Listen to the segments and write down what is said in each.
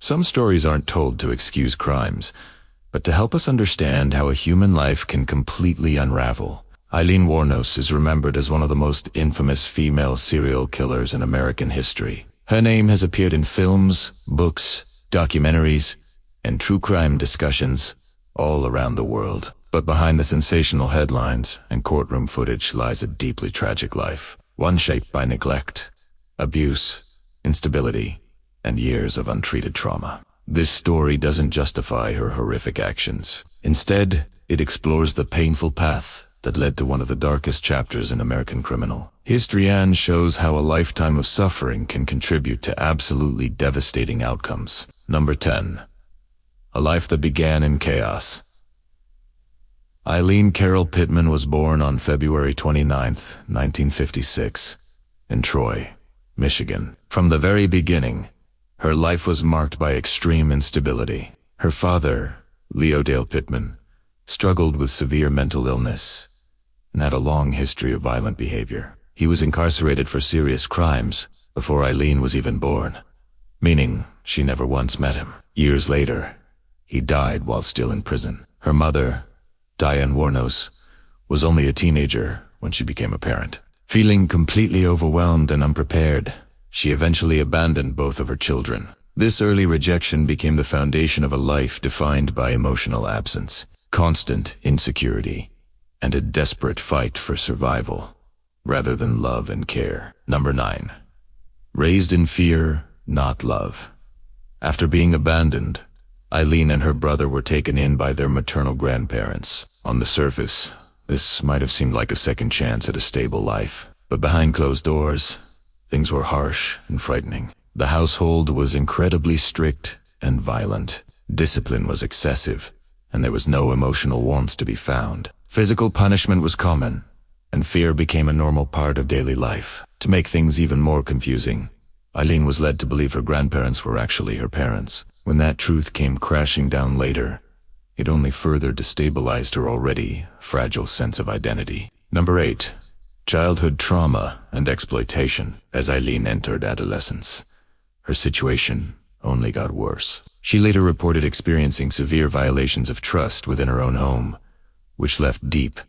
Some stories aren't told to excuse crimes, but to help us understand how a human life can completely unravel. Aileen Wuornos is remembered as one of the most infamous female serial killers in American history. Her name has appeared in films, books, documentaries, and true crime discussions all around the world. But behind the sensational headlines and courtroom footage lies a deeply tragic life, one shaped by neglect, abuse, instability, and years of untreated trauma. This story doesn't justify her horrific actions. Instead, it explores the painful path that led to one of the darkest chapters in American criminal history and shows how a lifetime of suffering can contribute to absolutely devastating outcomes. Number 10. A life that began in chaos. Aileen Carol Pittman was born on February 29, 1956, in Troy, Michigan. From the very beginning, her life was marked by extreme instability. Her father, Leo Dale Pittman, struggled with severe mental illness and had a long history of violent behavior. He was incarcerated for serious crimes before Aileen was even born, meaning she never once met him. Years later, he died while still in prison. Her mother, Aileen Wuornos, was only a teenager when she became a parent. Feeling completely overwhelmed and unprepared, she eventually abandoned both of her children. This early rejection became the foundation of a life defined by emotional absence, constant insecurity, and a desperate fight for survival, rather than love and care. Number 9. Raised in fear, not love. After being abandoned, Aileen and her brother were taken in by their maternal grandparents. On the surface, this might have seemed like a second chance at a stable life, but behind closed doors, things were harsh and frightening. The household was incredibly strict and violent. Discipline was excessive, and there was no emotional warmth to be found. Physical punishment was common, and fear became a normal part of daily life. To make things even more confusing, Aileen was led to believe her grandparents were actually her parents. When that truth came crashing down later, it only further destabilized her already fragile sense of identity. Number 8. Childhood trauma and exploitation. As Aileen entered adolescence, her situation only got worse. She later reported experiencing severe violations of trust within her own home, which left deep,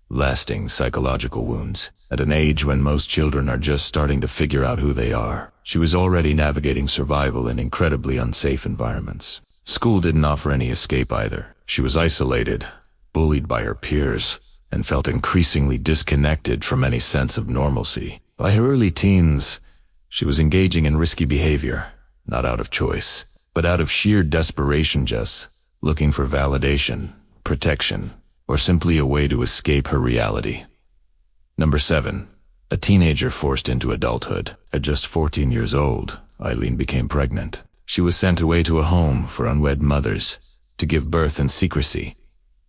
lasting psychological wounds. At an age when most children are just starting to figure out who they are, she was already navigating survival in incredibly unsafe environments. School didn't offer any escape either. She was isolated, bullied by her peers, and felt increasingly disconnected from any sense of normalcy. By her early teens, she was engaging in risky behavior, not out of choice, but out of sheer desperation, just looking for validation, protection, or simply a way to escape her reality. Number 7. A teenager forced into adulthood. At just 14 years old, Aileen became pregnant. She was sent away to a home for unwed mothers to give birth in secrecy,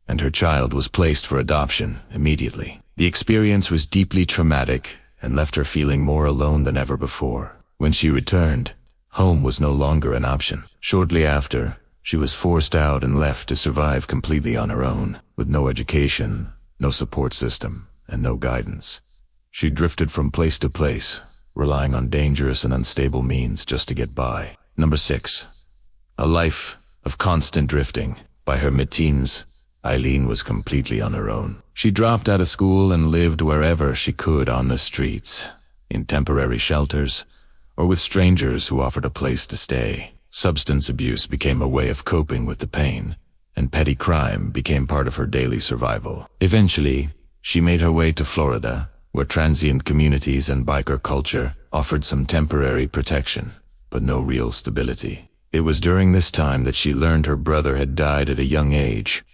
and her child was placed for adoption immediately. The experience was deeply traumatic and left her feeling more alone than ever before. When she returned, home was no longer an option. Shortly after, she was forced out and left to survive completely on her own, with no education, no support system, and no guidance. She drifted from place to place, relying on dangerous and unstable means just to get by. Number 6. A life of constant drifting. By her mid-teens, Aileen was completely on her own. She dropped out of school and lived wherever she could on the streets, in temporary shelters, or with strangers who offered a place to stay. Substance abuse became a way of coping with the pain, and petty crime became part of her daily survival. Eventually, she made her way to Florida, where transient communities and biker culture offered some temporary protection, but no real stability. It was during this time that she learned her brother had died at a young age,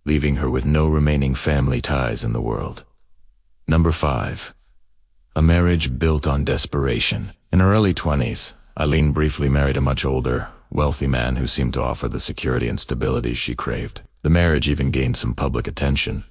leaving her with no remaining family ties in the world. Number 5. A marriage built on desperation. In her early 20s, Aileen briefly married a much older, wealthy man who seemed to offer the security and stability she craved. The marriage even gained some public attention,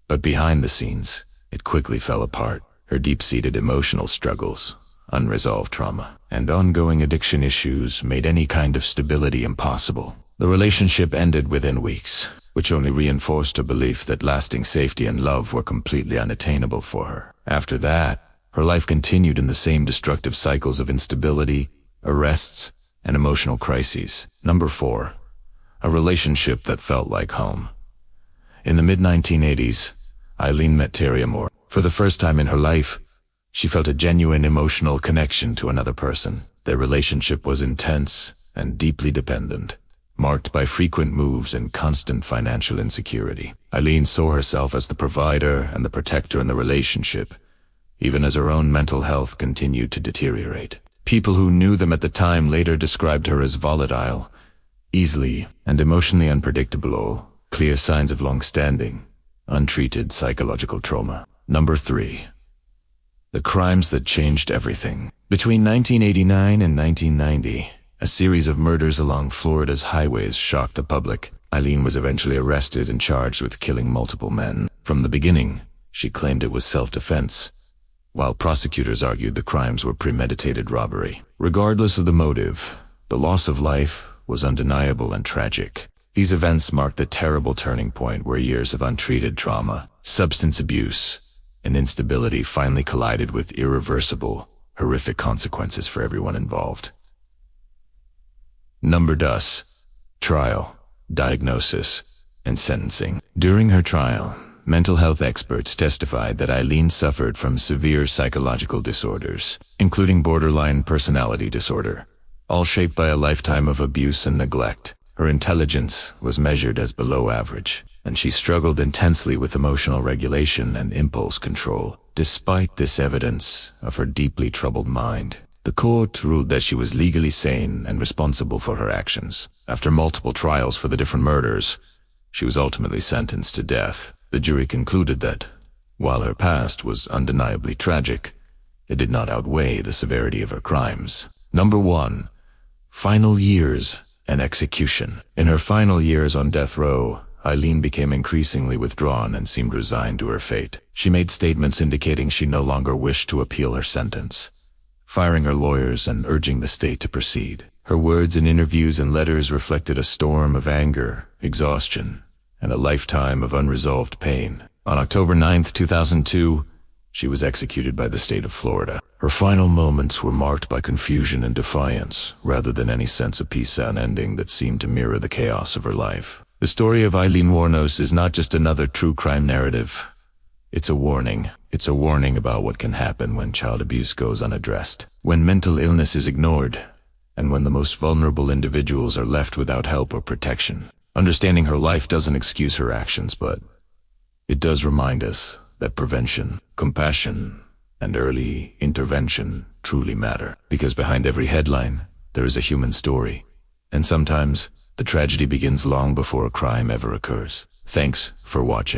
but behind the scenes, it quickly fell apart. Her deep-seated emotional struggles, unresolved trauma, and ongoing addiction issues made any kind of stability impossible. The relationship ended within weeks, which only reinforced her belief that lasting safety and love were completely unattainable for her. After that, her life continued in the same destructive cycles of instability, arrests, and emotional crises. Number 4. A relationship that felt like home. In the mid-1980s, Aileen met Terry Moore. For the first time in her life, she felt a genuine emotional connection to another person. Their relationship was intense and deeply dependent, marked by frequent moves and constant financial insecurity. Aileen saw herself as the provider and the protector in the relationship, even as her own mental health continued to deteriorate. People who knew them at the time later described her as volatile, easily and emotionally unpredictable, clear signs of long-standing, untreated psychological trauma. Number 3. The crimes that changed everything. Between 1989 and 1990, a series of murders along Florida's highways shocked the public. Aileen was eventually arrested and charged with killing multiple men. From the beginning, she claimed it was self-defense, while prosecutors argued the crimes were premeditated robbery. Regardless of the motive, the loss of life was undeniable and tragic. These events marked the terrible turning point where years of untreated trauma, substance abuse, and instability finally collided with irreversible, horrific consequences for everyone involved. Number 2. Trial, diagnosis, and sentencing. During her trial, mental health experts testified that Aileen suffered from severe psychological disorders, including borderline personality disorder, all shaped by a lifetime of abuse and neglect. Her intelligence was measured as below average, and she struggled intensely with emotional regulation and impulse control. Despite this evidence of her deeply troubled mind, the court ruled that she was legally sane and responsible for her actions. After multiple trials for the different murders, she was ultimately sentenced to death. The jury concluded that, while her past was undeniably tragic, it did not outweigh the severity of her crimes. Number 1. Final years and execution. In her final years on death row, Aileen became increasingly withdrawn and seemed resigned to her fate. She made statements indicating she no longer wished to appeal her sentence, firing her lawyers and urging the state to proceed. Her words in interviews and letters reflected a storm of anger, exhaustion, and a lifetime of unresolved pain. On October 9, 2002, she was executed by the state of Florida. Her final moments were marked by confusion and defiance, rather than any sense of peace and ending that seemed to mirror the chaos of her life. The story of Aileen Wuornos is not just another true crime narrative. It's a warning. It's a warning about what can happen when child abuse goes unaddressed, when mental illness is ignored, and when the most vulnerable individuals are left without help or protection. Understanding her life doesn't excuse her actions, but it does remind us that prevention, compassion, and early intervention truly matter. Because behind every headline, there is a human story. And sometimes, the tragedy begins long before a crime ever occurs. Thanks for watching.